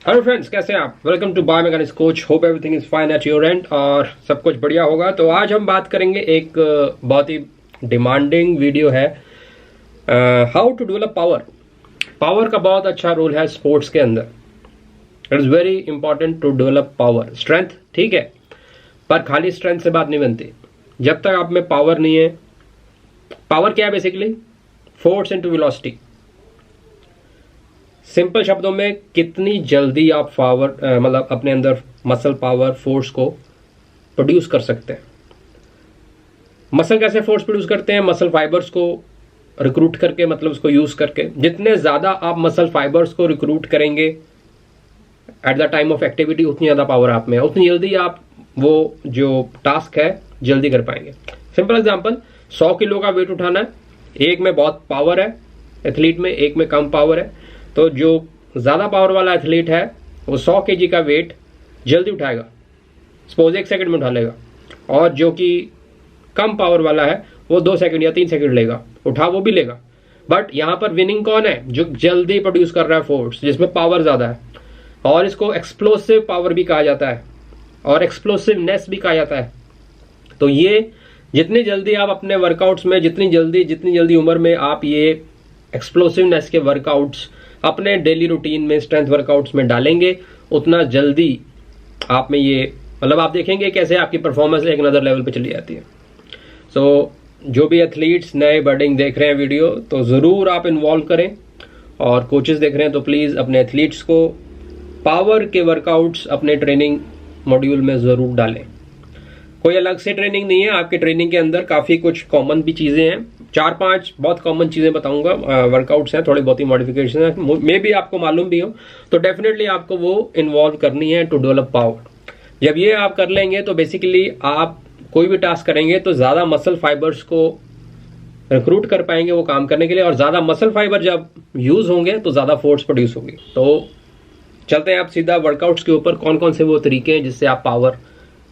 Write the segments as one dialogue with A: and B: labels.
A: Hello friends, कैसे हैं आप? Welcome to biomechanics coach. Hope everything is fine at your end और सब कुछ बढ़िया होगा। तो आज हम बात करेंगे एक बहुत ही डिमांडिंग वीडियो है, how to develop power. Power का बहुत अच्छा रोल है स्पोर्ट्स के अंदर। It is very important to develop power. Strength ठीक है, पर खाली स्ट्रेंथ से बात नहीं बनती। जब तक आप में पावर नहीं है, पावर क्या है basically? Force into velocity. Simple शब्दों में कितनी जल्दी आप पावर मतलब अपने अंदर मसल पावर फोर्स को प्रोड्यूस कर सकते हैं। मसल कैसे फोर्स प्रोड्यूस करते हैं? मसल फाइबर्स को रिक्रूट करके, मतलब उसको यूज करके। जितने ज्यादा आप मसल फाइबर्स को रिक्रूट करेंगे at the time of activity, उतनी ज्यादा पावर आप में है, उतनी जल्दी आप वो जो टास्क है जल्दी कर पाएंगे। सिंपल एग्जांपल, 100 किलो का वेट उठाना है, एक में बहुत पावर है एथलीट में, एक में कम पावर है। तो जो ज़्यादा पावर वाला एथलीट है वो 100 केजी का वेट जल्दी उठाएगा, सपोज 1 सेकंड में उठा लेगा। और जो कि कम पावर वाला है वो 2 सेकंड या 3 सेकंड लेगा, उठा वो भी लेगा। बट यहाँ पर विनिंग कौन है? जो जल्दी प्रोड्यूस कर रहा है फोर्स, जिसमें पावर ज़्यादा है। और इसको एक्सप्लोसिव पावर भी कहा जाता है और एक्सप्लोसिवनेस भी कहा जाता है। तो ये जितनी जल्दी आप अपने वर्कआउट्स में, जितनी जल्दी उम्र में आप ये एक्सप्लोसिवनेस के वर्कआउट्स अपने डेली रूटीन में, स्ट्रेंथ वर्कआउट्स में डालेंगे, उतना जल्दी आप में ये, मतलब आप देखेंगे कैसे आपकी परफॉर्मेंस एक नदर लेवल पे चली जाती है। सो जो भी एथलीट्स नए बर्डिंग देख रहे हैं वीडियो, तो ज़रूर आप इन्वॉल्व करें। और कोचेस देख रहे हैं तो प्लीज़ अपने एथलीट्स को पावर के वर्कआउट्स अपने ट्रेनिंग मॉड्यूल में ज़रूर डालें। कोई अलग से ट्रेनिंग नहीं है, आपके ट्रेनिंग के अंदर काफ़ी कुछ कॉमन भी चीज़ें हैं। 4-5 बहुत कॉमन चीज़ें बताऊंगा, वर्कआउट्स हैं, थोड़ी बहुत ही मॉडिफिकेशन है, मे भी आपको मालूम भी हो, तो डेफिनेटली आपको वो इन्वॉल्व करनी है टू डेवलप पावर। जब ये आप कर लेंगे तो बेसिकली आप कोई भी टास्क करेंगे तो ज़्यादा मसल फाइबर्स को रिक्रूट कर पाएंगे वो काम करने के लिए। और ज़्यादा मसल फाइबर जब यूज़ होंगे तो ज़्यादा फोर्स प्रोड्यूस होगी। तो चलते हैं आप सीधा वर्कआउट्स के ऊपर, कौन कौन से वो तरीके हैं जिससे आप पावर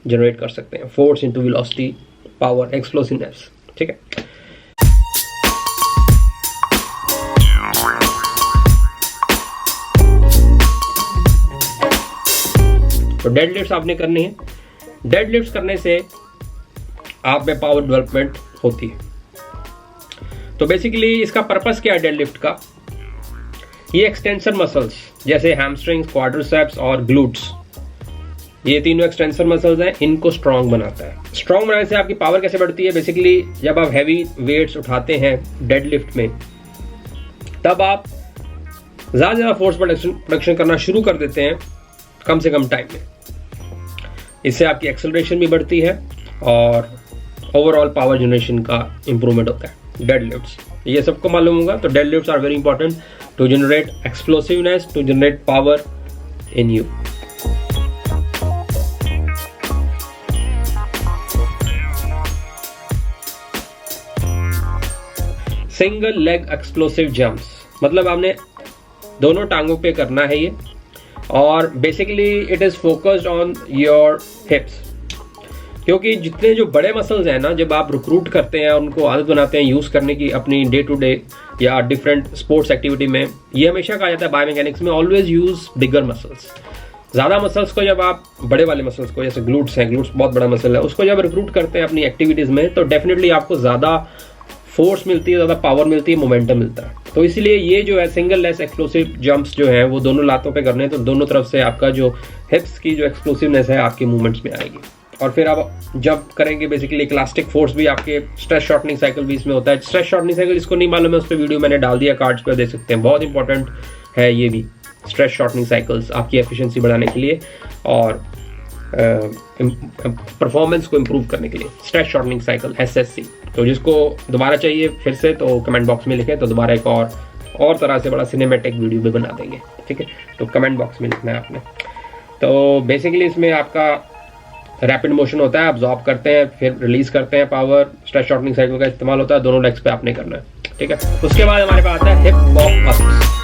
A: जनरेट कर सकते हैं। Force into velocity, power, explosiveness. ठीक है, तो डेडलिफ्ट्स आपने करनी है। डेडलिफ्ट्स करने से आप में पावर डेवलपमेंट होती है। तो बेसिकली इसका पर्पस क्या है डेडलिफ्ट का? ये एक्सटेंशन मसल्स जैसे हैमस्ट्रिंग्स, क्वाड्रिसेप्स और ग्लूट्स, ये तीनों एक्सटेंशन मसल्स हैं, इनको स्ट्रांग बनाता है। स्ट्रांग बनाने से आपकी पावर कैसे बढ़ती है? बेसिकली जब आप हैवी वेट्स उठाते हैं डेडलिफ्ट में, तब आप ज़्यादा फोर्स प्रोडक्शन करना शुरू कर देते हैं कम से कम टाइम में। इससे आपकी एक्सेलरेशन भी बढ़ती है और ओवरऑल पावर जनरेशन का इंप्रूवमेंट होता है। डेडलिफ्ट्स ये सबको मालूम होगा। तो deadlifts are very important to generate explosiveness, to generate power in you. Single leg explosive jumps, मतलब आपने दोनों टांगों पे करना है ये। और basically it is focused on your hips, क्योंकि जितने जो बड़े मसल्स हैं ना, जब आप रिक्रूट करते हैं और उनको आदत बनाते हैं यूज़ करने की अपनी डे टू डे या डिफरेंट स्पोर्ट्स एक्टिविटी में, ये हमेशा कहा जाता है बायोमैकेनिक्स में, ऑलवेज यूज़ बिगर मसल्स। ज़्यादा मसल्स को जब आप, बड़े वाले मसल्स को, जैसे ग्लूट्स हैं, ग्लूट्स बहुत बड़ा मसल है, उसको जब रिक्रूट करते हैं अपनी एक्टिविटीज़ में, तो डेफिनेटली आपको ज़्यादा फोर्स मिलती है, ज़्यादा पावर मिलती है, मोमेंटम मिलता है। तो इसलिए ये जो है सिंगल लेग एक्सप्लोसिव जंप्स जो हैं वो दोनों लातों पे करने हैं, तो दोनों तरफ से आपका जो हिप्स की जो एक्सप्लोसिवनेस है आपके मूवमेंट्स में आएगी। और फिर आप जब करेंगे बेसिकली इलास्टिक फोर्स भी, आपके स्ट्रेस शॉर्टनिंग साइकिल भी इसमें होता है। स्ट्रेस शॉर्टनिंग साइकिल इसको नहीं मालूम है, उस पर वीडियो मैंने डाल दिया, कार्ड्स पे दे सकते हैं। बहुत इंपॉर्टेंट है ये भी, स्ट्रेस शॉर्टनिंग साइकिल्स आपकी एफिशिएंसी बढ़ाने के लिए और परफॉर्मेंस को इम्प्रूव करने के लिए। स्ट्रेस शॉर्टनिंग साइकिल SSC, तो जिसको दोबारा चाहिए फिर से तो कमेंट बॉक्स में लिखें, तो दोबारा एक और तरह से बड़ा सिनेमैटिक वीडियो भी बना देंगे। ठीक है, तो कमेंट बॉक्स में लिखना है आपने। तो बेसिकली इसमें आपका रैपिड मोशन होता है, अब्जॉर्ब करते हैं फिर रिलीज करते हैं पावर। स्ट्रेस शॉर्टनिंग साइकिल का इस्तेमाल होता है, दोनों लेग्स पे आपने करना है। ठीक है, उसके बाद हमारे पास आता है हिप पॉप अप्स।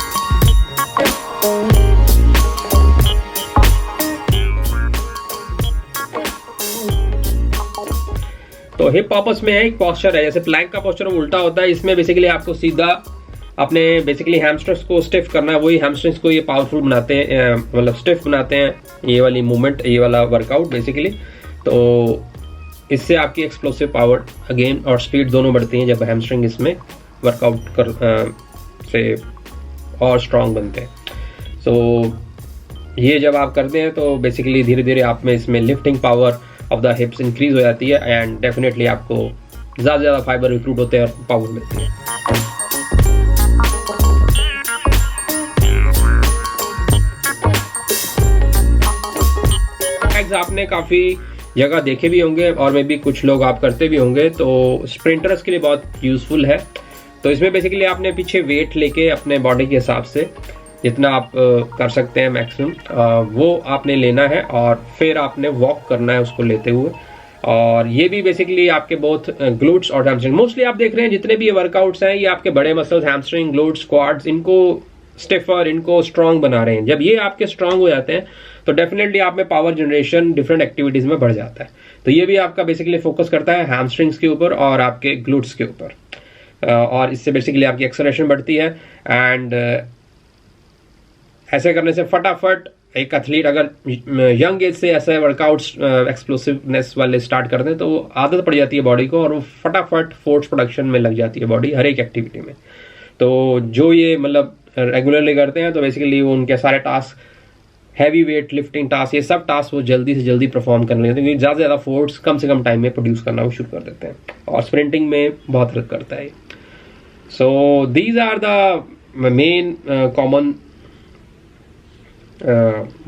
A: तो हिप पॉप अप्स में है एक पोस्चर है, जैसे प्लैंक का पोस्चर उल्टा होता है, इसमें बेसिकली आपको सीधा अपने बेसिकली हैमस्ट्रिंग्स को स्टिफ करना है, वही हैमस्ट्रिंग्स को ये पावरफुल बनाते हैं, मतलब स्टिफ बनाते हैं ये वाली मूवमेंट, ये वाला वर्कआउट बेसिकली। तो इससे आपकी एक्सप्लोसिव पावर अगेन और स्पीड दोनों बढ़ती हैं जब हैमस्ट्रिंग इसमें वर्कआउट कर से और स्ट्रांग बनते हैं। सो ये जब आप करते हैं तो बेसिकली धीरे धीरे आप में इसमें lifting power of the हिप्स increase हो जाती है एंड डेफिनेटली आपको ज़्यादा से ज़्यादा फाइबर रिक्रूट होते हैं और पावर मिलती है। आपने काफ़ी जगह देखे भी होंगे और मे भी कुछ लोग आप करते भी होंगे, तो स्प्रिंटर्स के लिए बहुत यूज़फुल है। तो इसमें बेसिकली आपने पीछे वेट लेके अपने बॉडी के हिसाब से जितना आप कर सकते हैं मैक्सिमम वो आपने लेना है और फिर आपने वॉक करना है उसको लेते हुए। और ये भी बेसिकली आपके बहुत ग्लूट्स और हैमस्ट्रिंग, मोस्टली आप देख रहे हैं जितने भी ये वर्कआउट्स हैं ये आपके बड़े मसल्स हैमस्ट्रिंग, ग्लूट्स, क्वाड्स, इनको स्टिफर, इनको स्ट्रांग बना रहे हैं। जब ये आपके स्ट्रांग हो जाते हैं तो डेफिनेटली आप में पावर जनरेशन डिफरेंट एक्टिविटीज में बढ़ जाता है। तो ये भी आपका बेसिकली फोकस करता है हैमस्ट्रिंग्स के ऊपर और आपके ग्लूट्स के ऊपर, और इससे बेसिकली आपकी एक्सेलरेशन बढ़ती है। एंड ऐसे करने से फटाफट एक एथलीट अगर यंग एज से ऐसे वर्कआउट्स एक्सप्लोसिवनेस वाले स्टार्ट करते हैं तो आदत पड़ जाती है बॉडी को और वो फटाफट फोर्स प्रोडक्शन में लग जाती है बॉडी हर एक एक्टिविटी में। तो जो ये मतलब रेगुलरली करते हैं तो बेसिकली वो उनके सारे task, heavy weight lifting task, ये सब टास्क वो जल्दी से जल्दी परफॉर्म करने लगते हैं क्योंकि ज़्यादा से ज़्यादा फोर्स कम से कम टाइम में प्रोड्यूस करना वो शुरू कर देते हैं और स्प्रिंटिंग में बहुत हेल्प करता है। So these are the main common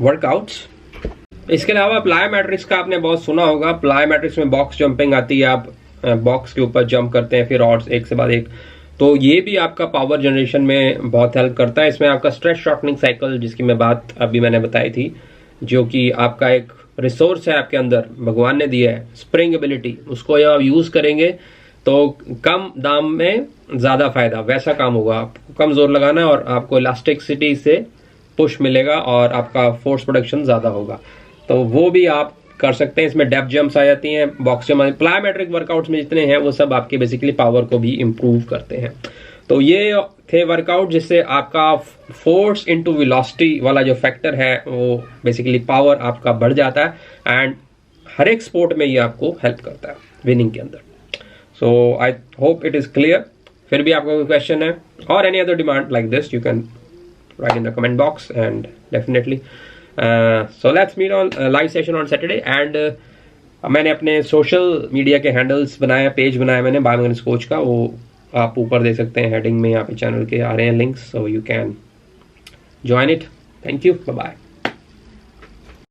A: workouts. इसके अलावा प्लायोमेट्रिक्स का आपने बहुत सुना होगा। प्लायोमेट्रिक्स में बॉक्स जंपिंग आती है, आप बॉक्स के ऊपर जंप करते हैं फिर और एक से बाद एक, तो ये भी आपका पावर जनरेशन में बहुत हेल्प करता है। इसमें आपका स्ट्रेस शॉर्टनिंग साइकिल जिसकी मैं बात अभी मैंने बताई थी, जो कि आपका एक रिसोर्स है आपके अंदर भगवान ने दिया है, स्प्रिंग एबिलिटी, उसको जब आप यूज करेंगे तो कम दाम में ज्यादा फायदा, वैसा काम होगा। आपको कम जोर लगाना है और आपको इलास्टिसिटी से पुश मिलेगा और आपका फोर्स प्रोडक्शन ज्यादा होगा, तो वो भी आप कर सकते हैं। इसमें डेप्थ जंप्स आ जाती हैं, बॉक्स जंप, प्लायोमेट्रिक वर्कआउट्स में जितने हैं वो सब आपके बेसिकली पावर को भी इंप्रूव करते हैं। तो ये थे वर्कआउट जिससे आपका फोर्स इनटू वेलोसिटी वाला जो फैक्टर है वो बेसिकली पावर आपका बढ़ जाता है एंड हर एक स्पोर्ट में ये आपको हेल्प करता है विनिंग के अंदर। So I hope it is clear. फिर भी आपका कोई क्वेश्चन है और any other demand like this you can write in the comment box and definitely so let's meet on live session on Saturday and मैंने अपने सोशल मीडिया के handles बनाए, पेज बनाया मैंने बायोमैकेनिक्स कोच का, वो आप ऊपर दे सकते हैं, हेडिंग में यहाँ पे चैनल के आ रहे हैं links, so you can join it. Thank you, bye bye.